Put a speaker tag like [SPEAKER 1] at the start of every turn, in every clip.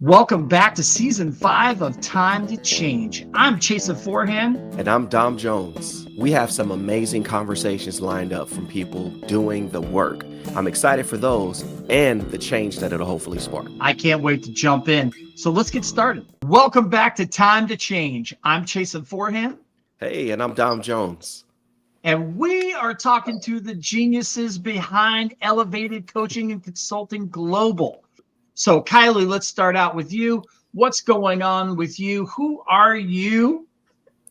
[SPEAKER 1] Welcome back to season 5 of Time to Change. I'm Chase Forehand.
[SPEAKER 2] And I'm Dom Jones. We have some amazing conversations lined up from people doing the work. I'm excited for those and the change that it'll hopefully spark.
[SPEAKER 1] I can't wait to jump in. So let's get started. Welcome back to Time to Change. I'm Chase Forehand.
[SPEAKER 2] Hey, and I'm Dom Jones.
[SPEAKER 1] And we are talking to the geniuses behind Elevated Coaching and Consulting Global. So, Kylie, let's start out with you. What's going on with you? Who are you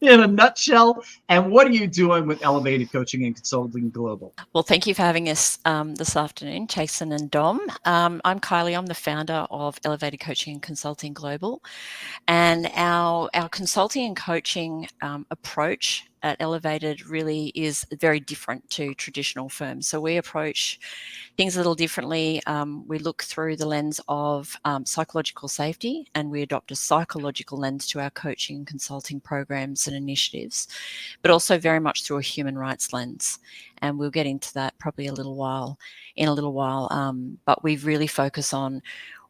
[SPEAKER 1] in a nutshell? And what are you doing with Elevated Coaching and Consulting Global?
[SPEAKER 3] Well, thank you for having us this afternoon, Jason and Dom. I'm Kylie. I'm the founder of Elevated Coaching and Consulting Global. And our consulting and coaching approach at Elevated really is very different to traditional firms. So we approach things a little differently. We look through the lens of psychological safety, and we adopt a psychological lens to our coaching and consulting programs and initiatives, but also very much through a human rights lens. And we'll get into that probably in a little while. But we really focus on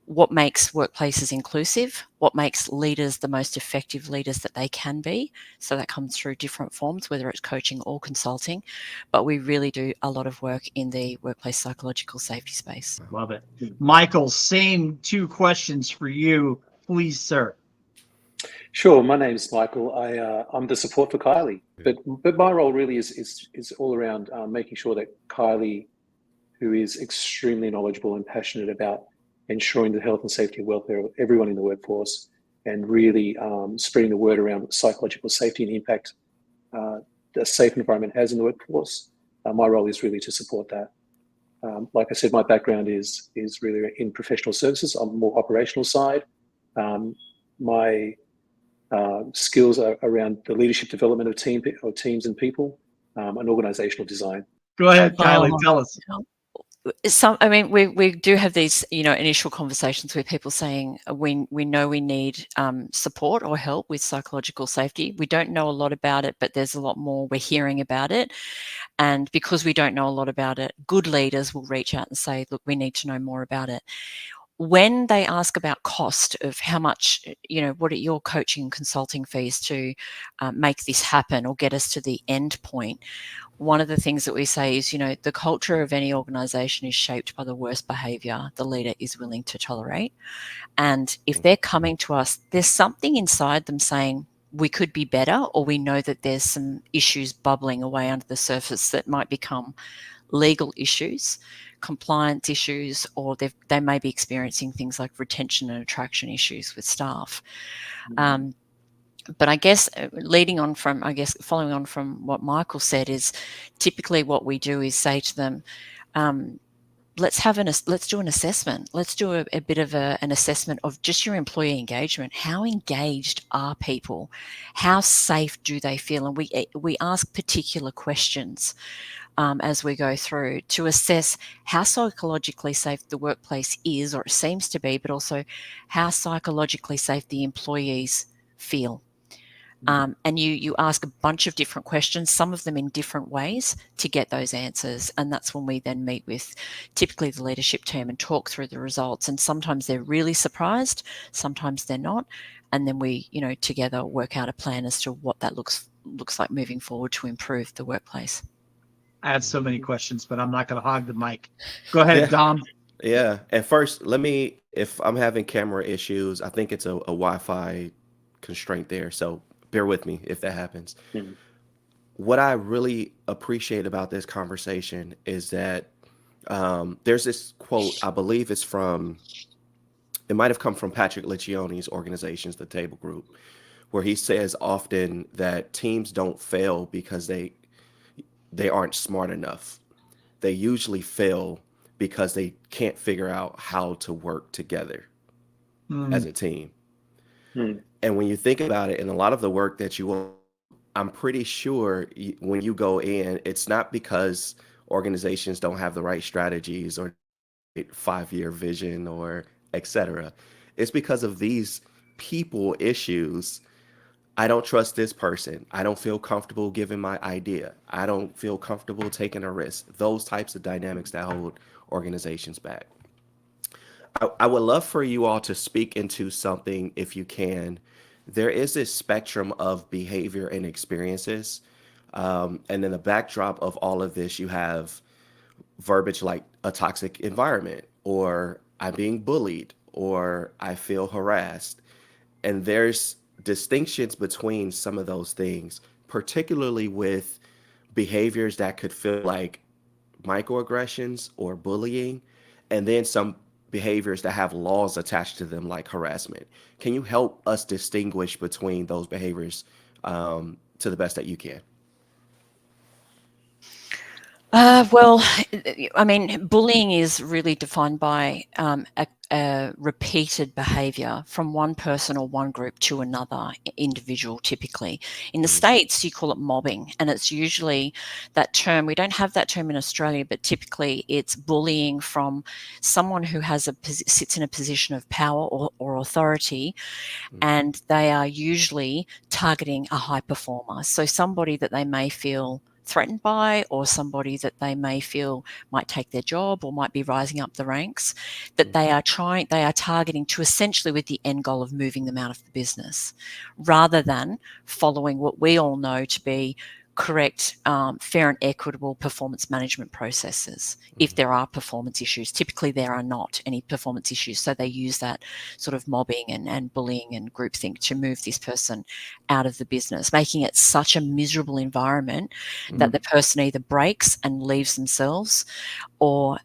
[SPEAKER 3] what makes workplaces inclusive, what makes leaders the most effective leaders that they can be. So that comes through different forms, whether it's coaching or consulting. But we really do a lot of work in the workplace psychological safety space.
[SPEAKER 1] Love it. Michael, same 2 questions for you, please, sir.
[SPEAKER 4] Sure. My name is Michael. I'm the support for Kylie, but my role really is all around making sure that Kylie, who is extremely knowledgeable and passionate about ensuring the health and safety and welfare of everyone in the workforce, and really spreading the word around psychological safety and the impact a safe environment has in the workforce. My role is really to support that. Like I said, my background is really in professional services. I'm more operational side. My skills are around the leadership development of teams and people, and organizational design.
[SPEAKER 1] Go ahead, Kylie, tell us.
[SPEAKER 3] We do have these, initial conversations with people saying we know we need support or help with psychological safety. We don't know a lot about it, but there's a lot more we're hearing about it. And because we don't know a lot about it, good leaders will reach out and say, look, we need to know more about it. When they ask about cost of how much, what are your coaching and consulting fees to make this happen or get us to the end point, one of the things that we say is, the culture of any organization is shaped by the worst behavior the leader is willing to tolerate. And if they're coming to us, there's something inside them saying, we could be better, or we know that there's some issues bubbling away under the surface that might become legal issues, compliance issues, or they may be experiencing things like retention and attraction issues with staff. But I guess following on from what Michael said, is typically what we do is say to them, let's do an assessment. Let's do a bit of an assessment of just your employee engagement. How engaged are people? How safe do they feel? And we ask particular questions as we go through to assess how psychologically safe the workplace is, or it seems to be, but also how psychologically safe the employees feel. And you ask a bunch of different questions, some of them in different ways, to get those answers. And that's when we then meet with typically the leadership team and talk through the results. And sometimes they're really surprised, sometimes they're not. And then we, together work out a plan as to what that looks like moving forward to improve the workplace.
[SPEAKER 1] I have so many questions, but I'm not going to hog the mic. Go ahead, Dom.
[SPEAKER 2] Yeah. And first, if I'm having camera issues, I think it's a Wi-Fi constraint there. So bear with me if that happens. Mm-hmm. What I really appreciate about this conversation is that there's this quote, I believe it might have come from Patrick Liccioni's organizations, the Table Group, where he says often that teams don't fail because they aren't smart enough. They usually fail because they can't figure out how to work together as a team. And when you think about it, in a lot of the work that I'm pretty sure when you go in, it's not because organizations don't have the right strategies or 5-year vision or etc. It's because of these people issues. I don't trust this person. I don't feel comfortable giving my idea. I don't feel comfortable taking a risk. Those types of dynamics that hold organizations back. I would love for you all to speak into something if you can. There is this spectrum of behavior and experiences. And in the backdrop of all of this, you have verbiage like a toxic environment, or I'm being bullied, or I feel harassed. And there's distinctions between some of those things, particularly with behaviors that could feel like microaggressions or bullying, and then some behaviors that have laws attached to them, like harassment. Can you help us distinguish between those behaviors to the best that you can?
[SPEAKER 3] Well, I mean, bullying is really defined by a repeated behavior from one person or one group to another individual, typically. In the States, you call it mobbing, and it's usually that term. We don't have that term in Australia, but typically it's bullying from someone who sits in a position of power or authority, and they are usually targeting a high performer. So somebody that they may feel threatened by, or somebody that they may feel might take their job or might be rising up the ranks, that they are targeting to essentially with the end goal of moving them out of the business, rather than following what we all know to be correct, fair and equitable performance management processes. If there are performance issues, typically there are not any performance issues. So they use that sort of mobbing and bullying and groupthink to move this person out of the business, making it such a miserable environment that the person either breaks and leaves themselves, or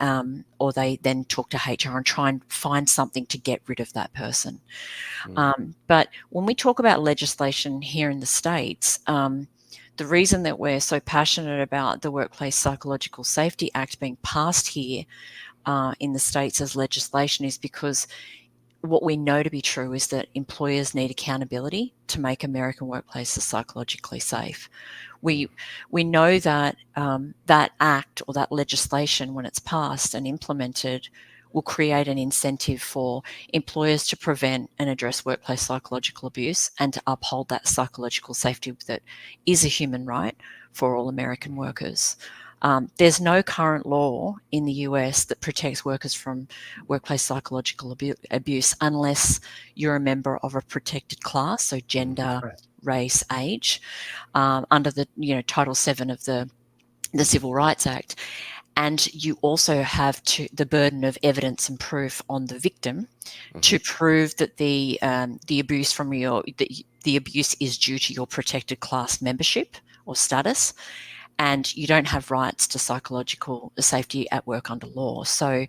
[SPEAKER 3] they then talk to HR and try and find something to get rid of that person. But when we talk about legislation here in the States, the reason that we're so passionate about the Workplace Psychological Safety Act being passed here in the States as legislation is because what we know to be true is that employers need accountability to make American workplaces psychologically safe. We know that that act or that legislation, when it's passed and implemented, will create an incentive for employers to prevent and address workplace psychological abuse and to uphold that psychological safety that is a human right for all American workers. There's no current law in the US that protects workers from workplace psychological abuse unless you're a member of a protected class, so gender, race, age, under the Title VII of the Civil Rights Act. And you also have the burden of evidence and proof on the victim to prove that the abuse from the abuse is due to your protected class membership or status, and you don't have rights to psychological safety at work under law. So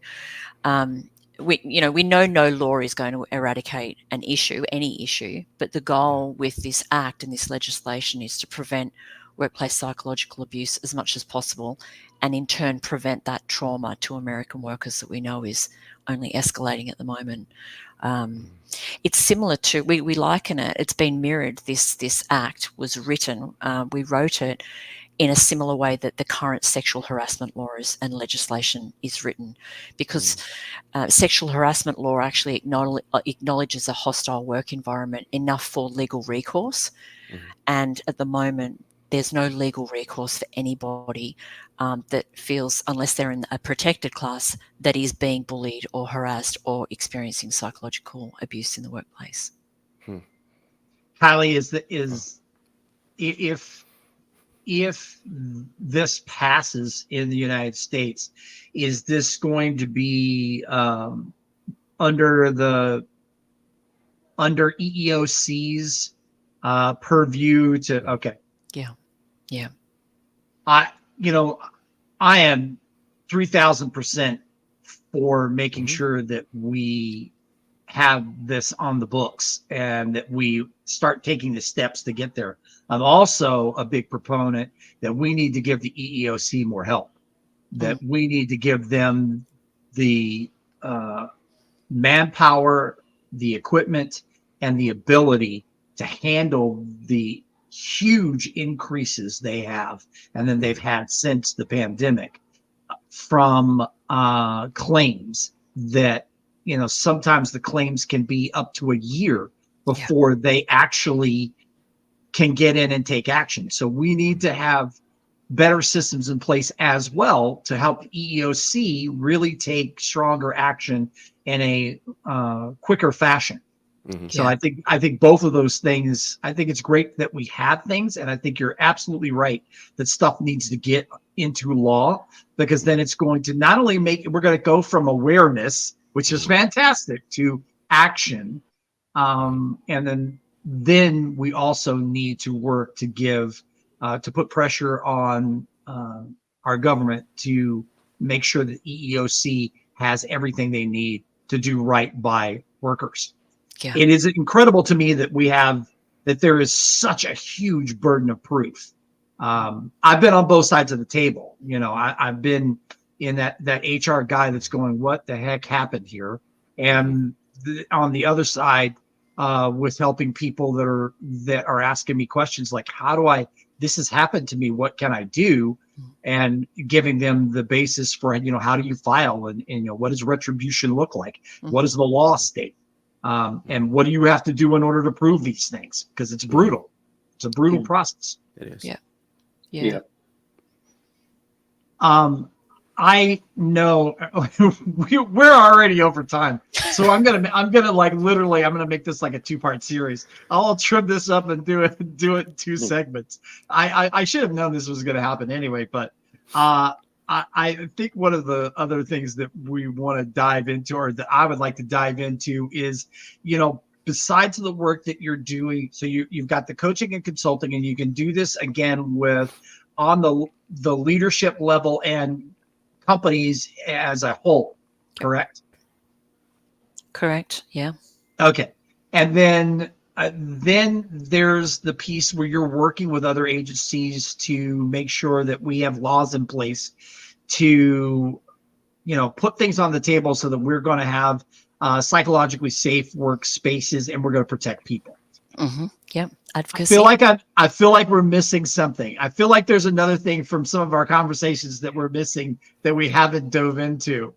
[SPEAKER 3] we know no law is going to eradicate any issue, but the goal with this act and this legislation is to prevent workplace psychological abuse as much as possible, and in turn prevent that trauma to American workers that we know is only escalating at the moment. It's similar to, we liken it, it's been mirrored, this act was written, we wrote it in a similar way that the current sexual harassment law and legislation is written, because sexual harassment law actually acknowledges a hostile work environment enough for legal recourse. And at the moment, there's no legal recourse for anybody that feels, unless they're in a protected class, that is being bullied or harassed or experiencing psychological abuse in the workplace.
[SPEAKER 1] Kylie, if this passes in the United States, is this going to be under EEOC's purview to? Okay.
[SPEAKER 3] Yeah.
[SPEAKER 1] I am 3,000% for making sure that we have this on the books and that we start taking the steps to get there. I'm also a big proponent that we need to give the EEOC more help, that we need to give them the manpower, the equipment, and the ability to handle the huge increases they have, and then they've had since the pandemic, from claims that, sometimes the claims can be up to a year before they actually can get in and take action. So we need to have better systems in place as well to help the EEOC really take stronger action in a quicker fashion. So
[SPEAKER 3] Yeah.
[SPEAKER 1] I think both of those things, I think it's great that we have things, and I think you're absolutely right that stuff needs to get into law, because then it's going to not only we're going to go from awareness, which is fantastic, to action. And then we also need to work to to put pressure on our government to make sure that EEOC has everything they need to do right by workers.
[SPEAKER 3] Yeah.
[SPEAKER 1] It is incredible to me that there is such a huge burden of proof. I've been on both sides of the table. I've been in that HR guy that's going, what the heck happened here? And on the other side, with helping people that are asking me questions like, this has happened to me, what can I do? And giving them the basis for, how do you file, and what does retribution look like? What does the law state? And what do you have to do in order to prove these things? Because it's brutal. It's a brutal process.
[SPEAKER 2] It is.
[SPEAKER 3] Yeah.
[SPEAKER 4] Yeah.
[SPEAKER 1] I know we're already over time, so I'm gonna like literally I'm gonna make this like a 2-part series. I'll trim this up and do it in 2 segments. I should have known this was gonna happen anyway, but I think one of the other things that we want to dive into, or that I would like to dive into, is, besides the work that you're doing, so you've got the coaching and consulting, and you can do this again on the leadership level and companies as a whole, correct?
[SPEAKER 3] Correct. Yeah.
[SPEAKER 1] Okay. And then there's the piece where you're working with other agencies to make sure that we have laws in place to, put things on the table so that we're going to have psychologically safe workspaces, and we're going to protect people.
[SPEAKER 3] Yep.
[SPEAKER 1] Advocacy. I feel like we're missing something. I feel like there's another thing from some of our conversations that we're missing that we haven't dove into.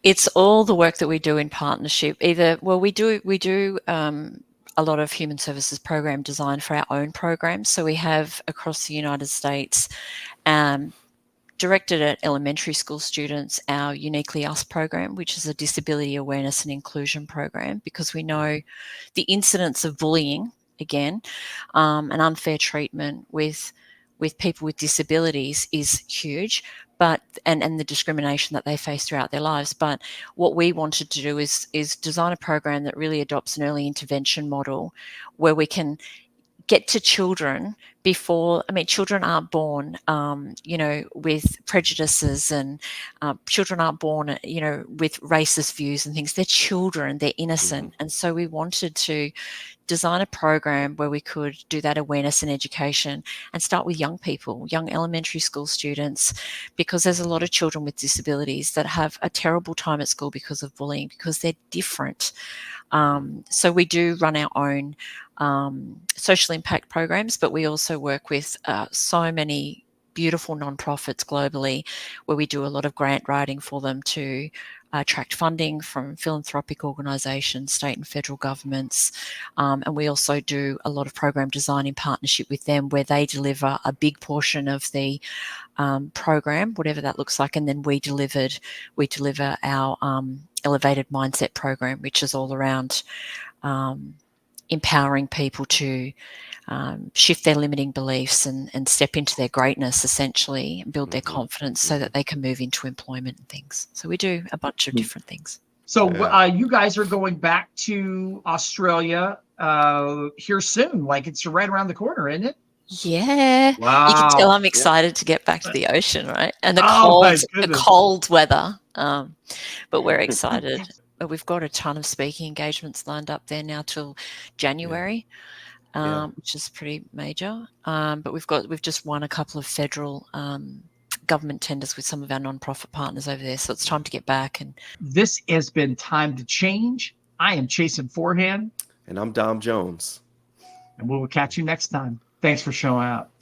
[SPEAKER 3] It's all the work that we do in partnership. We do a lot of human services program design for our own programs. So we have across the United States, directed at elementary school students, our Uniquely Us program, which is a disability awareness and inclusion program, because we know the incidence of bullying, again, and unfair treatment with people with disabilities is huge, and the discrimination that they face throughout their lives. But what we wanted to do is design a program that really adopts an early intervention model where we can get to children before, children aren't born, with prejudices, and children aren't born, with racist views and things. They're children, they're innocent. And so we wanted to design a program where we could do that awareness and education and start with young people, young elementary school students, because there's a lot of children with disabilities that have a terrible time at school because of bullying, because they're different. So we do run our own social impact programs, but we also work with so many beautiful nonprofits globally, where we do a lot of grant writing for them to attract funding from philanthropic organisations, state and federal governments, and we also do a lot of program design in partnership with them, where they deliver a big portion of the program, whatever that looks like, and then we deliver our elevated mindset program, which is all around empowering people to shift their limiting beliefs and step into their greatness, essentially, and build their confidence so that they can move into employment and things. So we do a bunch of different things.
[SPEAKER 1] So you guys are going back to Australia here soon. Like, it's right around the corner, isn't it?
[SPEAKER 3] Yeah.
[SPEAKER 1] Wow.
[SPEAKER 3] You can tell I'm excited to get back to the ocean, right? And the cold weather. But we're excited. We've got a ton of speaking engagements lined up there now till January, which is pretty major. But we've just won a couple of federal government tenders with some of our nonprofit partners over there. So it's time to get back. And
[SPEAKER 1] this has been Time to Change. I am Chasen Forehand.
[SPEAKER 2] And I'm Dom Jones.
[SPEAKER 1] And we will catch you next time. Thanks for showing up.